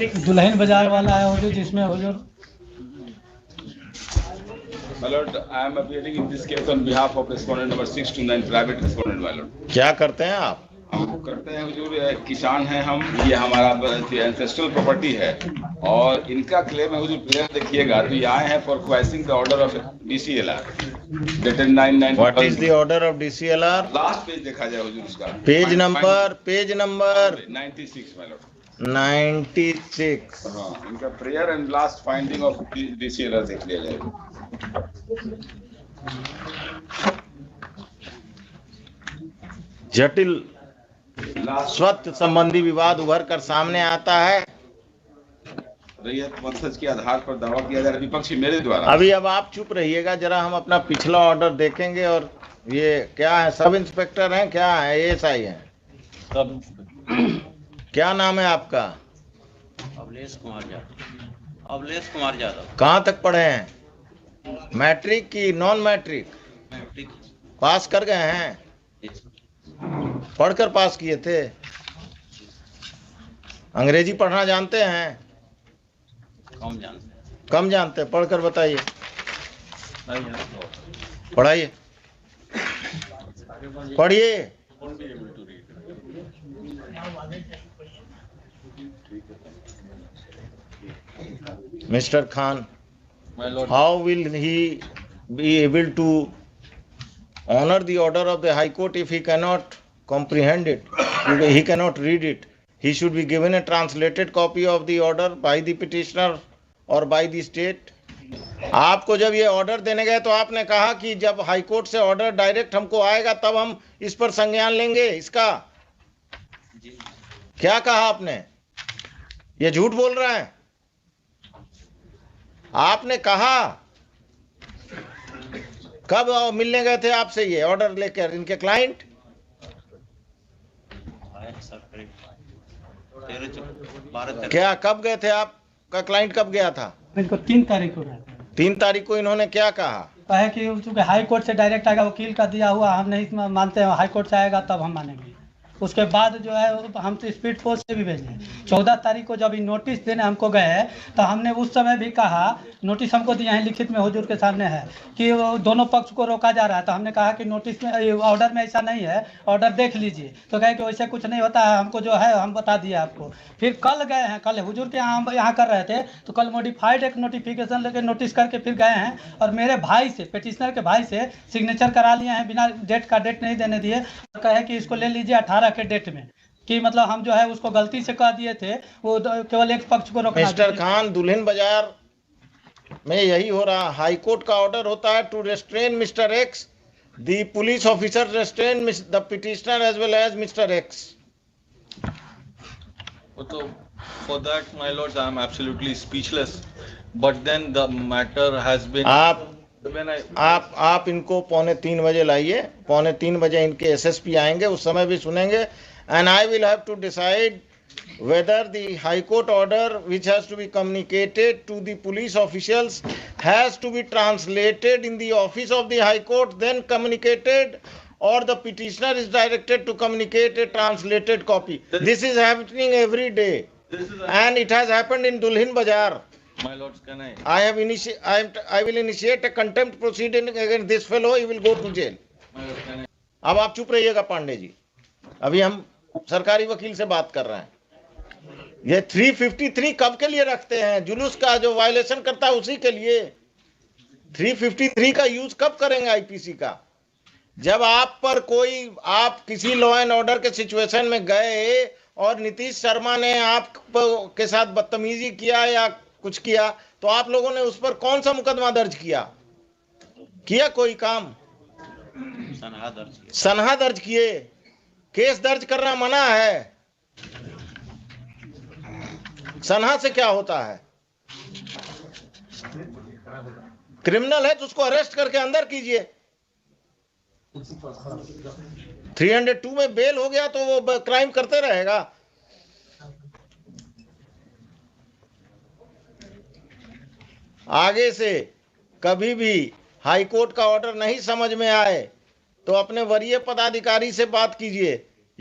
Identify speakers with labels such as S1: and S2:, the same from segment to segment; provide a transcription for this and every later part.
S1: दुल्हन बाजार वाला है हुजूर, जिसमें हुजूर
S2: My lord, I am appearing in this case on behalf of respondent number 629, private respondent, my lord.
S3: क्या करते हैं आप?
S2: हम करते हैं हुजूर, किसान हैं हम, ये हमारा एंसेस्ट्रल प्रॉपर्टी है और इनका क्लेम है हुजूर। प्लेयर देखिएगा तो ये आए हैं for questioning the order of DCLR dated 9/9।
S3: What is the order of DCLR?
S2: Last page देखा जाए हुजूर इसका,
S3: पेज नंबर
S2: 96 my lord।
S3: 96।
S2: हाँ, इनका prayer and last finding of DCLR देख लिया जाए।
S3: जटिल स्वत्व संबंधी विवाद उभर कर सामने आता है।
S2: रैयत वंशज के आधार पर दावा किया जा रहा है विपक्षी मेरे द्वारा।
S3: अभी अब आप चुप रहिएगा जरा, हम अपना पिछला ऑर्डर देखेंगे। और ये क्या है, सब इंस्पेक्टर हैं, क्या है, ASI हैं? क्या नाम है आपका?
S4: अवलेश कुमार यादव।
S3: कहाँ तक पढ़े हैं? मैट्रिक की नॉन मैट्रिक? पास कर गए हैं? पढ़कर पास किए थे? अंग्रेजी पढ़ना जानते हैं? कम जानते। पढ़कर बताइए, पढ़ाइए, पढ़िए। Mr. Khan, how will he be able to honor the order of the High Court if he cannot comprehend it? He cannot read it. He should be given a translated copy of the order by the petitioner or by the state. आपको जब ये order देने गए तो आपने कहा कि जब हाई कोर्ट से ऑर्डर डायरेक्ट हमको आएगा तब हम इस पर संज्ञान लेंगे इसका। क्या कहा आपने? ये झूठ बोल रहा है। आपने कहा कब मिलने गए थे आपसे ये ऑर्डर लेकर इनके क्लाइंट? क्या कब गए थे? आपका क्लाइंट कब गया था?
S1: इनको 3 तारीख को
S3: 3 तारीख को इन्होंने क्या कहा?
S1: है कि चूंकि हाई कोर्ट से डायरेक्ट आएगा, वकील का दिया हुआ, हम नहीं मानते हैं। हाई कोर्ट से आएगा तब हम मानेंगे। उसके बाद जो है हम तो स्पीड पोस्ट से भी भेजे। 14 तारीख को जब नोटिस देने हमको गए तो हमने उस समय भी कहा, नोटिस हमको दिया है लिखित में हुजूर के सामने है कि वो दोनों पक्ष को रोका जा रहा है। तो हमने कहा कि नोटिस में ऑर्डर में ऐसा नहीं है, ऑर्डर देख लीजिए। तो कहे कि वैसे कुछ नहीं होता है, हमको जो है हम बता दिए आपको। फिर कल गए हैं, कल हुजूर के यहाँ हम यहाँ कर रहे थे तो कल मॉडिफाइड एक नोटिफिकेशन लेके नोटिस करके फिर गए हैं और मेरे भाई से, पिटिशनर के भाई से सिग्नेचर करा लिए हैं बिना डेट का। डेट नहीं देने दिए, कहे कि इसको ले लीजिए 18 के डेट में, कि मतलब हम जो है उसको गलती से कह दिए थे, वो केवल एक पक्ष को रोकना।
S3: मिस्टर खान, दुल्हन बाजार में यही हो रहा। हाई कोर्ट का ऑर्डर होता है to restrain mister X, the police officer restrain the petitioner as well as mister X.
S5: So for that, my lords, I am absolutely speechless. But then the matter has been.
S3: आप इनको 2:45 बजे लाइए। 2:45 बजे इनके SSP आएंगे, उस समय भी सुनेंगे। And I will have to decide whether the High Court order which has to be communicated to the police officials has to be translated in the office of the High Court, then communicated, or the petitioner is directed to communicate a translated copy. This is happening every day, and it has happened in Dulhin Bazaar.
S5: My lords, can I?
S3: I will initiate a contempt proceeding against this fellow. He will go to jail.
S5: My lords, can I?
S3: अब आप चुप रहिएगा पांडे जी, अभी हम सरकारी वकील से बात कर रहे हैं। ये 353 कब के लिए रखते हैं? जुलूस का जो वायलेशन करता है उसी के लिए। 353 का यूज कब करेंगे IPC का? जब आप पर कोई, आप किसी लॉ एंड ऑर्डर के सिचुएशन में गए और नीतीश शर्मा ने आप के साथ बदतमीजी किया या कुछ किया, तो आप लोगों ने उस पर कौन सा मुकदमा दर्ज किया कोई काम? सनहा दर्ज किए। केस दर्ज करना मना है। सनहा से क्या होता है? क्रिमिनल है तो उसको अरेस्ट करके अंदर कीजिए। 302 में बेल हो गया तो वो क्राइम करते रहेगा। आगे से कभी भी हाई कोर्ट का ऑर्डर नहीं समझ में आए तो अपने वरीय पदाधिकारी से बात कीजिए।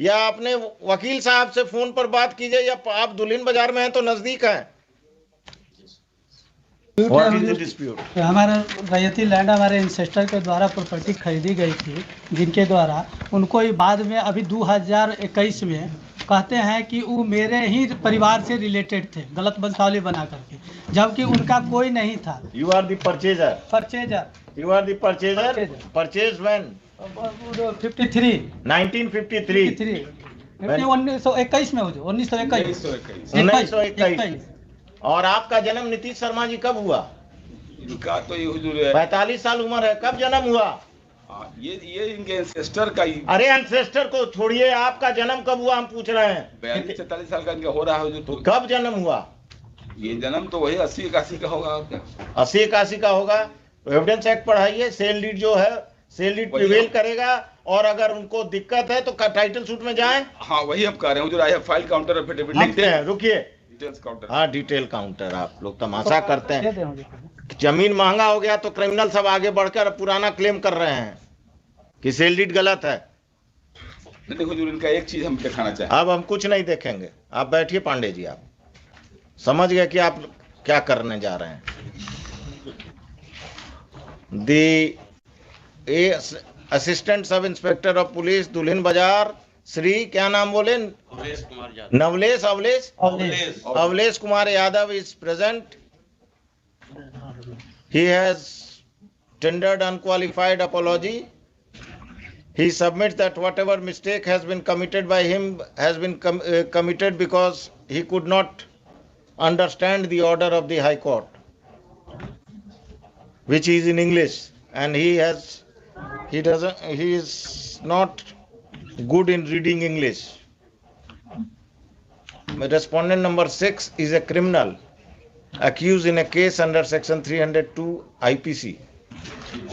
S3: या अपने वकील साहब से फोन पर बात कीजिए, या आप दुल्हिन बाजार में हैं तो नजदीक हैं। What is the dispute?
S1: हमारा रैयती लैंड हमारे इंसेस्टर के द्वारा प्रॉपर्टी खरीदी गई थी, जिनके द्वारा उनको ही बाद में अभी 2021 में कहते हैं कि वो मेरे ही परिवार से रिलेटेड थे, गलत बंसावली बना करके, जबकि उनका कोई नहीं था।
S3: You are the purchaser.
S1: Purchaser
S3: You are the purchaser. Purchase when?
S1: 53
S3: 1953.
S1: 1921 में हो जो 1921
S3: 1921। और आपका जन्म नीतीश शर्मा जी कब हुआ?
S2: इनका तो ये हुजूर है
S3: 45 साल उम्र है, कब जन्म हुआ?
S2: ये इनके एंसेस्टर का ही
S3: अरे एंसेस्टर को छोड़िए, आपका जन्म कब हुआ हम पूछ रहे हैं।
S2: 42-43 साल का इनका हो रहा है हुजूर।
S3: तो कब जन्म हुआ?
S2: ये जन्म तो वही 80-81 का होगा। और क्या
S3: 80-81 का होगा? तो एविडेंस एक्ट पढ़ाइए। सेल डीड जो है, सेल डीड प्रिवेल करेगा, और अगर उनको दिक्कत है तो टाइटल सूट में जाएं।
S2: हाँ वही हम कह रहे हैं हुजूर। I have file counter affidavit लिखते हैं।
S3: रुकिए,
S2: डिटेल्स काउंटर।
S3: हाँ डिटेल काउंटर। आप लोग तमाशा करते हैं। जमीन महंगा हो गया तो क्रिमिनल सब आगे बढ़कर पुराना क्लेम कर रहे हैं कि सेल डीड गलत है।
S2: नहीं हुजूर, इनका एक चीज हम दिखाना चाहें।
S3: अब हम कुछ नहीं देखेंगे, आप बैठिए पांडे जी। आप समझ गए कि आप क्या करने जा रहे हैं। The assistant sub inspector of police Dulhin Bazar, Shri क्या नाम बोले?
S4: अवलेश Kumar Yadav.
S3: Navlesh अवलेश
S4: अवलेश
S3: अवलेश Kumar Yadav is present. He has tendered unqualified apology. He submits that whatever mistake has been committed by him has been committed because he could not understand the order of the High Court, which is in English, and he is not good in reading English. Respondent number 6 is a criminal accused in a case under section 302 IPC.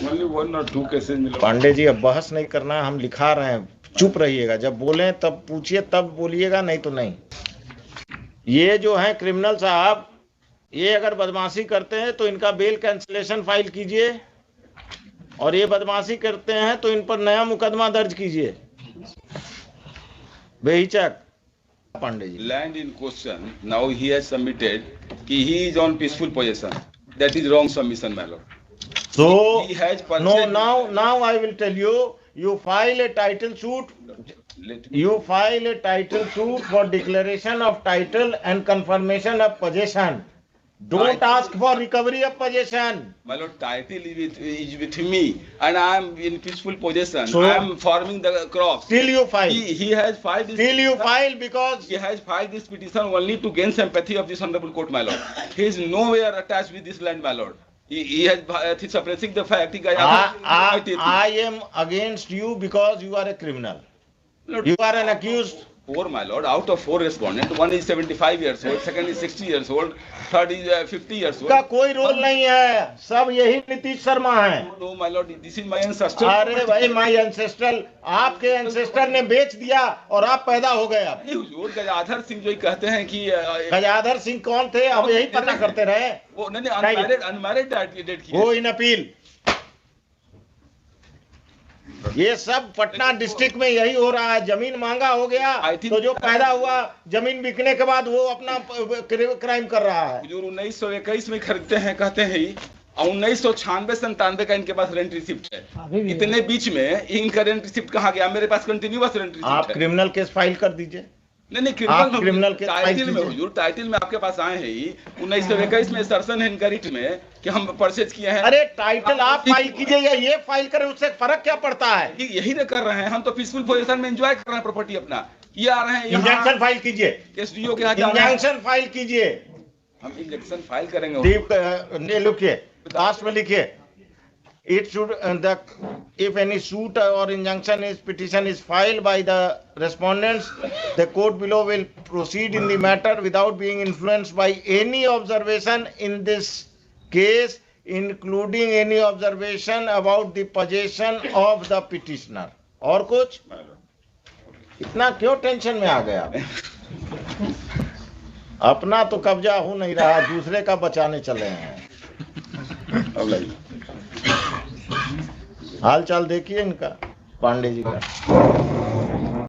S2: Only 1 or 2 cases मिले।
S3: पांडे जी अब बहस नहीं करना, हम लिखा रहे हैं, चुप रहिएगा। जब बोलें तब पूछिए, तब बोलिएगा, नहीं तो नहीं। ये जो है क्रिमिनल साहब, ये अगर बदमाशी करते हैं तो इनका बेल कैंसिलेशन फाइल कीजिए, और ये बदमाशी करते हैं तो इन पर नया मुकदमा दर्ज कीजिए बेहिचक। Pandey ji,
S2: land in question now he has submitted कि he is on peaceful position. That is wrong submission my lord.
S3: So,
S2: He has
S3: no,
S2: purchased-
S3: now I will tell you, you file a title suit. You file a title suit for declaration of title and confirmation of possession. Don't ask for recovery of possession.
S2: My lord, title is with me, and I am in peaceful possession.
S3: So-
S2: I am farming the crops.
S3: Still you file.
S2: He has filed this.
S3: Still you file because
S2: He has filed this petition only to gain sympathy of this honorable court, my lord. He is nowhere attached with this land, my lord. He has suppressing the fact.
S3: I am against you because you are a criminal. You are an accused.
S2: 4, my lord. Out of 4 respondents, one is 75 years old, second is 60 years old, third is 50 years old.
S3: का कोई role नहीं है, सब यही नीतीश शर्मा है।
S2: No, my lord, this is my ancestor.
S3: अरे भाई, माई ancestor, आपके एंसेस्टर ने बेच दिया और आप पैदा हो गए। अब
S2: नहीं हुजूर, गजाधर सिंह जो कहते हैं कि
S3: गजाधर सिंह कौन थे, अब यही पता करते रहे।
S2: वो नहीं अनमैरिड डेट की
S3: वो इन अपील। ये सब पटना डिस्ट्रिक्ट में यही हो रहा है। जमीन महंगा हो गया तो जो पैदा हुआ जमीन बिकने के बाद वो अपना क्राइम कर रहा है।
S2: हुजूर 1921 में खरीदते हैं कहते हैं ही, और 1996-97 का इनके पास रेंट रिसिप्ट है। इतने बीच में इनका रेंट रिसिप्ट कहाँ गया? मेरे पास कंटिन्यूअस रेंट रिसिप्ट
S3: आप
S2: है।
S3: क्रिमिनल केस फाइल कर दीजिए।
S2: नहीं
S3: क्रिमिनल के
S2: टाइटल में हुजूर, टाइटल में आपके पास आए हैं ही 1921 में सर्सन है इनका रिट में कि हम परचेज किए हैं।
S3: अरे टाइटल आप फाइल कीजिए या ये फाइल करें, उससे फर्क क्या पड़ता है?
S2: यही तो कर रहे हैं हम, तो पीसफुल पोजीशन में एंजॉय कर रहे हैं प्रॉपर्टी अपना। ये आ रहे हैं
S3: इंजंक्शन फाइल कीजिए,
S2: एसडीओ के यहाँ जा रहे हैं।
S3: इंजंक्शन फाइल कीजिए।
S2: हम इंजेक्शन फाइल करेंगे।
S3: लिखिए, लास्ट में लिखिए, it should if any suit or injunction petition is filed by the respondents, the court below will proceed in the matter without being influenced by any observation in this case, including any observation about the possession of the petitioner. और कुछ? इतना क्यों tension में आ गया? अपना तो कब्जा हो नहीं रहा, दूसरे का बचाने चले हैं। हाल चाल देखिए इनका, पांडे जी का।